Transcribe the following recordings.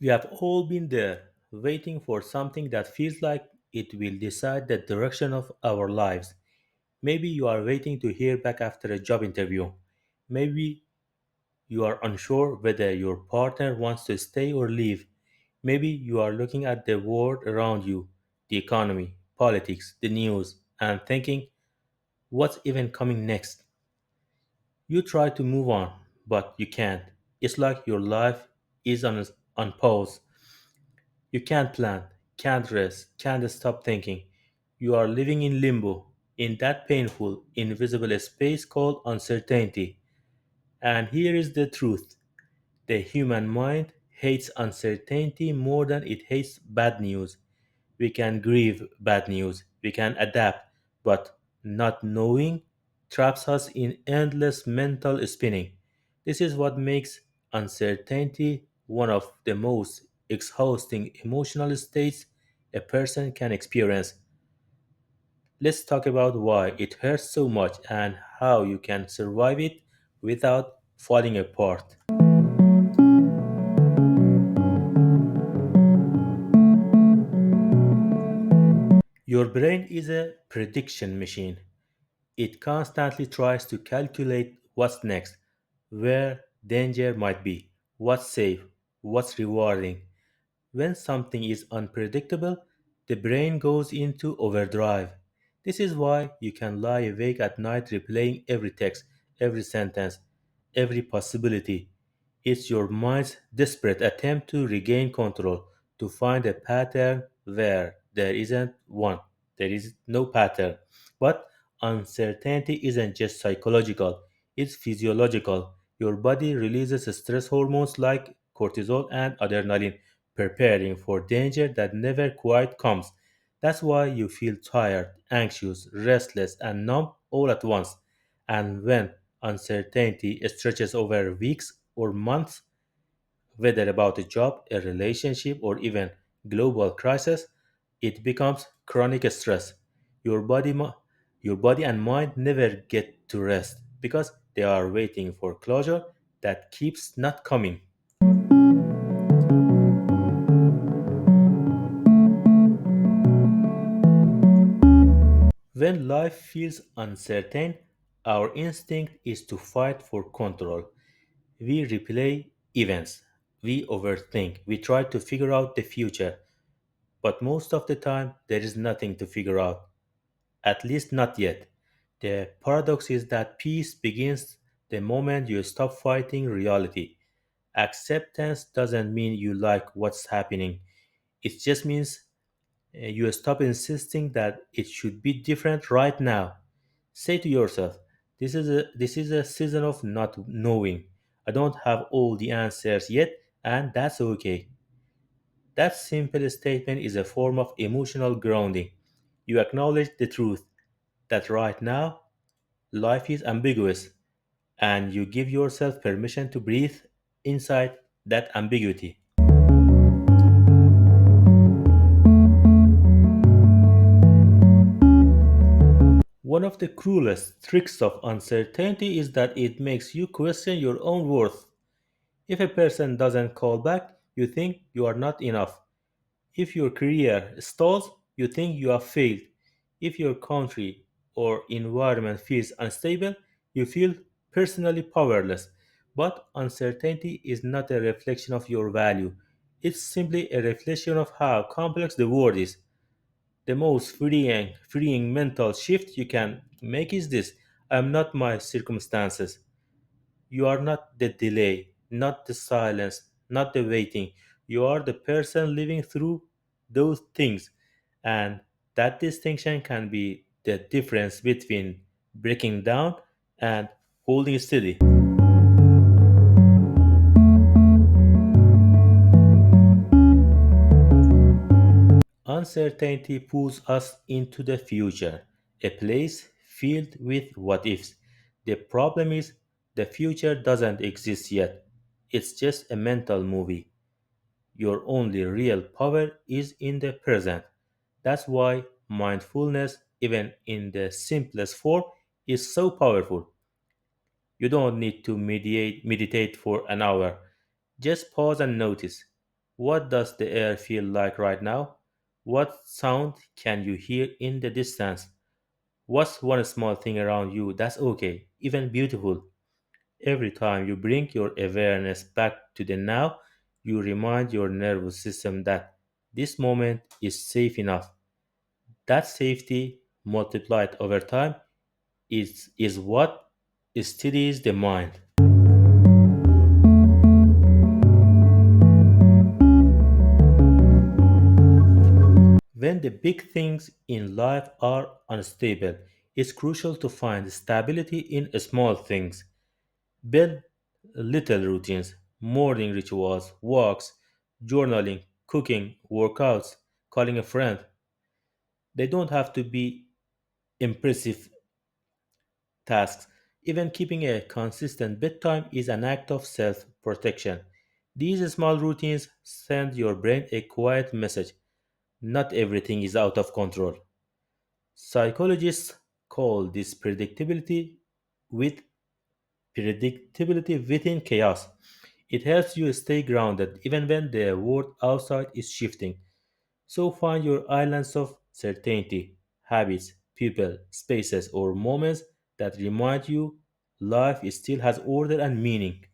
We have all been there, waiting for something that feels like it will decide the direction of our lives. Maybe you are waiting to hear back after a job interview. Maybe you are unsure whether your partner wants to stay or leave. Maybe you are looking at the world around you, the economy, politics, the news, and thinking, what's even coming next? You try to move on, but you can't. It's like your life is on pause. You can't plan, can't rest, can't stop thinking. You are living in limbo, in that painful, invisible space called uncertainty. And here is the truth: the human mind hates uncertainty more than it hates bad news. We can grieve bad news, we can adapt, but not knowing traps us in endless mental spinning. This is what makes uncertainty one of the most exhausting emotional states a person can experience. Let's talk about why it hurts so much and how you can survive it without falling apart. Your brain is a prediction machine. It constantly tries to calculate what's next, where danger might be, what's safe, what's rewarding. When something is unpredictable, the brain goes into overdrive. This is why you can lie awake at night replaying every text, every sentence, every possibility. It's your mind's desperate attempt to regain control, to find a pattern where there isn't one. There is no pattern. But uncertainty isn't just psychological, it's physiological. Your body releases stress hormones like cortisol and adrenaline, preparing for danger that never quite comes. That's why you feel tired, anxious, restless, and numb all at once. And when uncertainty stretches over weeks or months, whether about a job, a relationship, or even global crisis, it becomes chronic stress. Your body, your body and mind never get to rest because they are waiting for closure that keeps not coming. When life feels uncertain, our instinct is to fight for control. We replay events, we overthink, we try to figure out the future, but most of the time there is nothing to figure out, at least not yet. The paradox is that peace begins the moment you stop fighting reality. Acceptance doesn't mean you like what's happening, it just means you stop insisting that it should be different right now. Say to yourself, this is a season of not knowing. I don't have all the answers yet, and that's okay. That simple statement is a form of emotional grounding. You acknowledge the truth that right now life is ambiguous, and you give yourself permission to breathe inside that ambiguity. One of the cruelest tricks of uncertainty is that it makes you question your own worth. If a person doesn't call back, you think you are not enough. If your career stalls, you think you have failed. If your country or environment feels unstable, you feel personally powerless. But uncertainty is not a reflection of your value, it's simply a reflection of how complex the world is. The most freeing mental shift you can make is this: I am not my circumstances. You are not the delay, not the silence, not the waiting. You are the person living through those things. And that distinction can be the difference between breaking down and holding steady. Uncertainty pulls us into the future, a place filled with what ifs. The problem is the future doesn't exist yet. It's just a mental movie. Your only real power is in the present. That's why mindfulness, even in the simplest form, is so powerful. You don't need to meditate for an hour. Just pause and notice. What does the air feel like right now? What sound can you hear in the distance? What's one small thing around you that's okay, even beautiful? Every time you bring your awareness back to the now, you remind your nervous system that this moment is safe enough. That safety, multiplied over time, is what steadies the mind. When the big things in life are unstable, it's crucial to find stability in small things. Build little routines, morning rituals, walks, journaling, cooking, workouts, calling a friend. They don't have to be impressive tasks. Even keeping a consistent bedtime is an act of self protection. These small routines send your brain a quiet message: not everything is out of control. Psychologists call this with predictability within chaos. It helps you stay grounded even when the world outside is shifting. So find your islands of certainty, habits, people, spaces, or moments that remind you life still has order and meaning.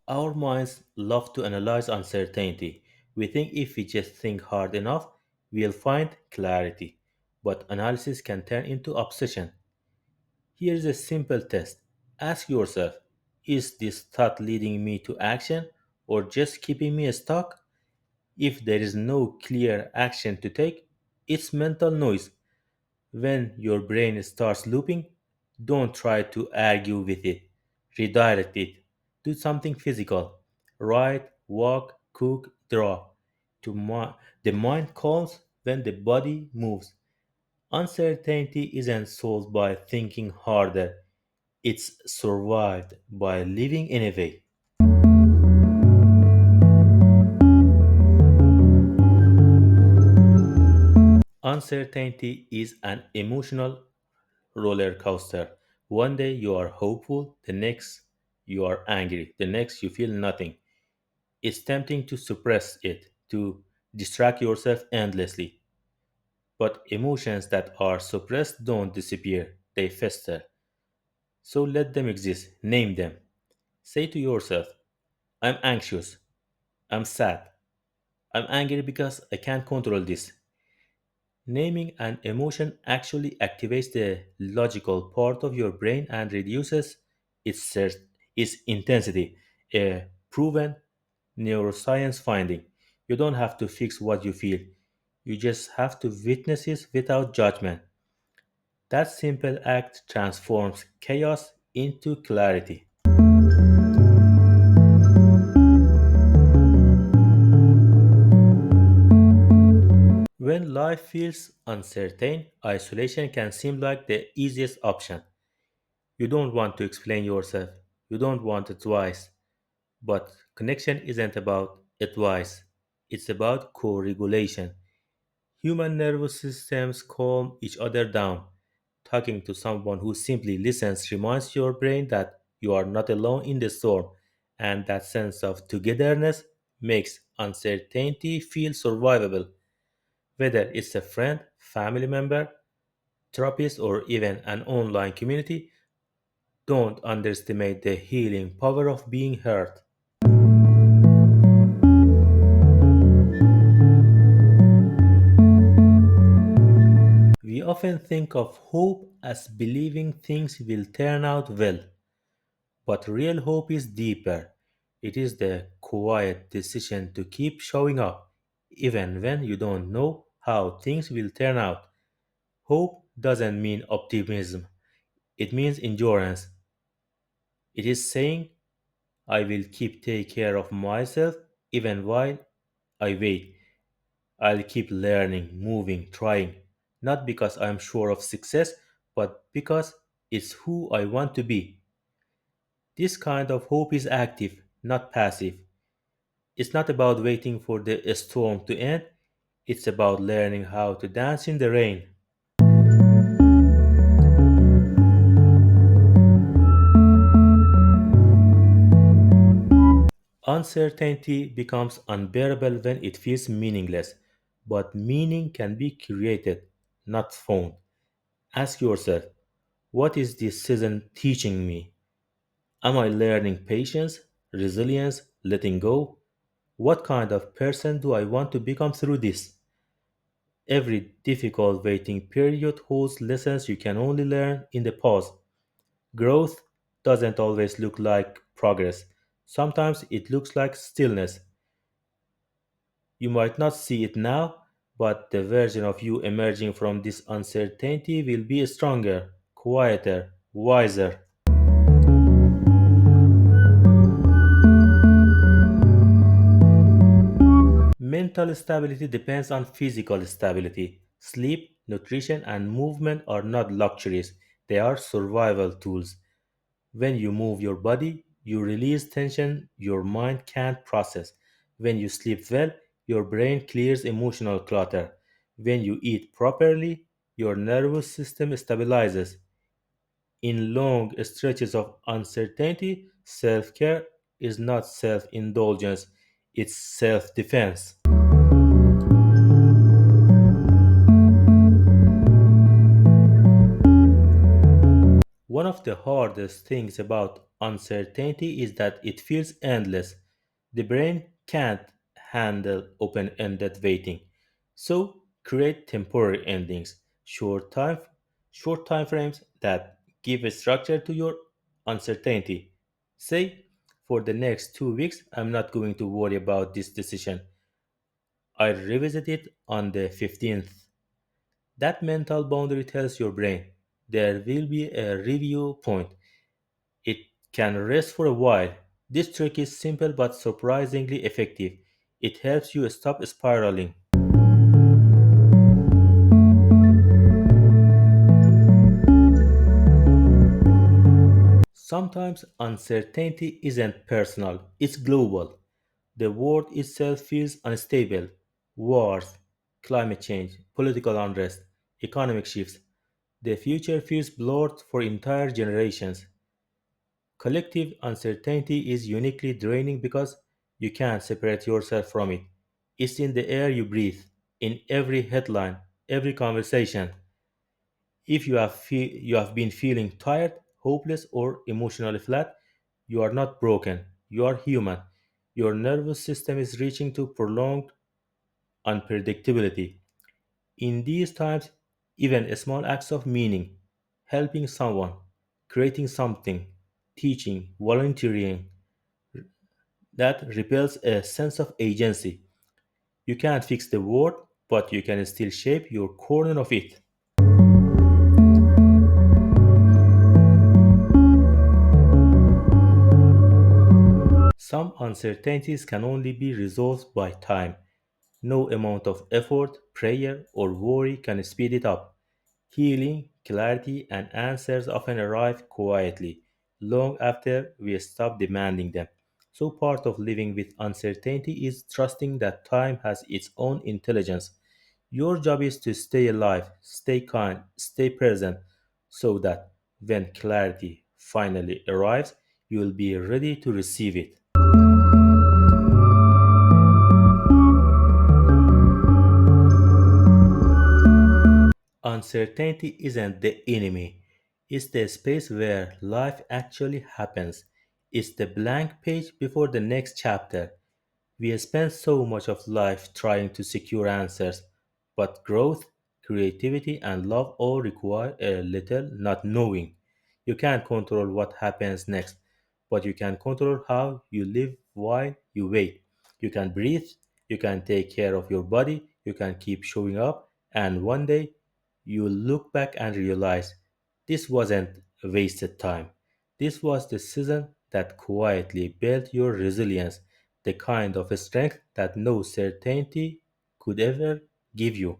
Our minds love to analyze uncertainty. We think if we just think hard enough, we'll find clarity. But analysis can turn into obsession. Here's a simple test. Ask yourself, is this thought leading me to action or just keeping me stuck? If there is no clear action to take, it's mental noise. When your brain starts looping, don't try to argue with it. Redirect it. Do something physical. Write, walk, cook, draw. The mind calms when the body moves. Uncertainty isn't solved by thinking harder, it's survived by living anyway. Uncertainty is an emotional roller coaster. One day you are hopeful, the next you are angry, the next you feel nothing. It's tempting to suppress it, to distract yourself endlessly. But emotions that are suppressed don't disappear, they fester. So let them exist, name them. Say to yourself, I'm anxious, I'm sad, I'm angry because I can't control this. Naming an emotion actually activates the logical part of your brain and reduces its intensity, a proven neuroscience finding. You don't have to fix what you feel, you just have to witness it without judgment. That simple act transforms chaos into clarity. When life feels uncertain, isolation can seem like the easiest option. You don't want to explain yourself, you don't want advice, but connection isn't about advice, it's about co regulation. Human nervous systems calm each other down. Talking to someone who simply listens reminds your brain that you are not alone in the storm, and that sense of togetherness makes uncertainty feel survivable. Whether it's a friend, family member, therapist, or even an online community, don't underestimate the healing power of being heard. We often think of hope as believing things will turn out well, but real hope is deeper. It is the quiet decision to keep showing up, even when you don't know how things will turn out. Hope doesn't mean optimism, it means endurance. It is saying, I will keep take care of myself even while I wait. I'll keep learning, moving, trying, not because I'm sure of success, but because it's who I want to be. This kind of hope is active, not passive. It's not about waiting for the storm to end, it's about learning how to dance in the rain. Uncertainty becomes unbearable when it feels meaningless, but meaning can be created, not found. Ask yourself, what is this season teaching me? Am I learning patience, resilience, letting go? What kind of person do I want to become through this? Every difficult waiting period holds lessons you can only learn in the pause. Growth doesn't always look like progress. Sometimes it looks like stillness. You might not see it now, but the version of you emerging from this uncertainty will be stronger, quieter, wiser. Mental stability depends on physical stability. Sleep, nutrition, and movement are not luxuries, they are survival tools. When you move your body, you release tension your mind can't process. When you sleep well, your brain clears emotional clutter. When you eat properly, your nervous system stabilizes. In long stretches of uncertainty, self care is not self indulgence, it's self defense. One of the hardest things about uncertainty is that it feels endless. The brain can't handle open ended waiting. So create temporary endings, short time frames that give a structure to your uncertainty. Say, for the next 2 weeks, I'm not going to worry about this decision. I'll revisit it on the 15th. That mental boundary tells your brain there will be a review point. It can rest for a while. This trick is simple but surprisingly effective. It helps you stop spiraling. Sometimes uncertainty isn't personal, it's global. The world itself feels unstable. Wars, climate change, political unrest, economic shifts. The future feels blurred for entire generations. Collective uncertainty is uniquely draining because you can't separate yourself from it. It's in the air you breathe, in every headline, every conversation. If you have been feeling tired, hopeless, or emotionally flat, you are not broken. You are human. Your nervous system is reaching to prolonged unpredictability. In these times, even small acts of meaning, helping someone, creating something, teaching, volunteering, that repels a sense of agency. You can't fix the world, but you can still shape your corner of it. Some uncertainties can only be resolved by time. No amount of effort, prayer, or worry can speed it up. Healing, clarity, and answers often arrive quietly, long after we stop demanding them. So, part of living with uncertainty is trusting that time has its own intelligence. Your job is to stay alive, stay kind, stay present, so that when clarity finally arrives, you will be ready to receive it. Uncertainty isn't the enemy, it's the space where life actually happens. It's the blank page before the next chapter. We spend so much of life trying to secure answers, but growth, creativity, and love all require a little not knowing. You can't control what happens next, but you can control how you live while you wait. You can breathe, you can take care of your body, you can keep showing up, and one day you look back and realize this wasn't wasted time. This was the season that quietly built your resilience, the kind of strength that no certainty could ever give you.